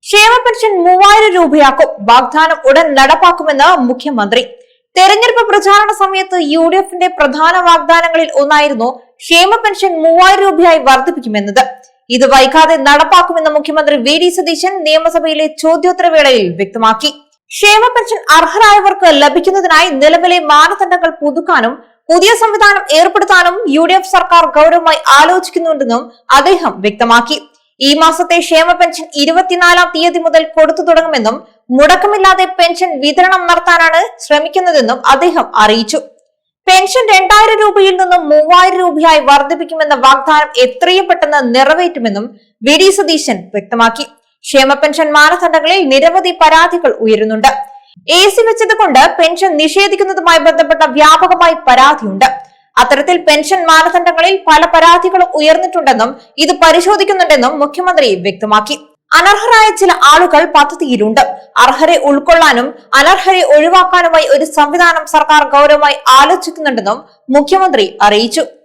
ക്ഷേമ പെൻഷൻ 3000 രൂപയാക്കും. വാഗ്ദാനം ഉടൻ നടപ്പാക്കുമെന്ന് മുഖ്യമന്ത്രി. തെരഞ്ഞെടുപ്പ് പ്രചാരണ സമയത്ത് UDFന്റെ പ്രധാന വാഗ്ദാനങ്ങളിൽ ഒന്നായിരുന്നു ക്ഷേമ പെൻഷൻ 3000 രൂപയായി വർദ്ധിപ്പിക്കുമെന്നത്. ഇത് വൈകാതെ നടപ്പാക്കുമെന്ന് മുഖ്യമന്ത്രി VD സതീശൻ നിയമസഭയിലെ ചോദ്യോത്തരവേളയിൽ വ്യക്തമാക്കി. ക്ഷേമ പെൻഷൻ അർഹരായവർക്ക് ലഭിക്കുന്നതിനായി നിലവിലെ മാനദണ്ഡങ്ങൾ പുതുക്കാനും പുതിയ സംവിധാനം ഏർപ്പെടുത്താനും UDF സർക്കാർ ഗൗരവമായി ആലോചിക്കുന്നുണ്ടെന്നും അദ്ദേഹം വ്യക്തമാക്കി. ഈ മാസത്തെ ക്ഷേമ പെൻഷൻ 24-ാം തീയതി മുതൽ കൊടുത്തു തുടങ്ങുമെന്നും മുടക്കമില്ലാതെ പെൻഷൻ വിതരണം നടത്താനാണ് ശ്രമിക്കുന്നതെന്നും അദ്ദേഹം അറിയിച്ചു. പെൻഷൻ 2000 രൂപയിൽ നിന്നും 3000 രൂപയായി വർദ്ധിപ്പിക്കുമെന്ന വാഗ്ദാനം എത്രയും പെട്ടെന്ന് നിറവേറ്റുമെന്നും VD സതീശൻ വ്യക്തമാക്കി. ക്ഷേമ പെൻഷൻ മാനദണ്ഡങ്ങളിൽ നിരവധി പരാതികൾ ഉയരുന്നുണ്ട്. AC വെച്ചത് കൊണ്ട് പെൻഷൻ നിഷേധിക്കുന്നതുമായി ബന്ധപ്പെട്ട വ്യാപകമായി പരാതിയുണ്ട്. അത്തരത്തിൽ പെൻഷൻ മാനദണ്ഡങ്ങളിൽ പല പരാതികളും ഉയർന്നിട്ടുണ്ടെന്നും ഇത് പരിശോധിക്കുന്നുണ്ടെന്നും മുഖ്യമന്ത്രി വ്യക്തമാക്കി. അനർഹരായ ചില ആളുകൾ പദ്ധതിയിലുണ്ട്. അർഹരെ ഉൾക്കൊള്ളാനും അനർഹരെ ഒഴിവാക്കാനുമായി ഒരു സംവിധാനം സർക്കാർ ഗൗരവമായി ആലോചിക്കുന്നുണ്ടെന്നും മുഖ്യമന്ത്രി അറിയിച്ചു.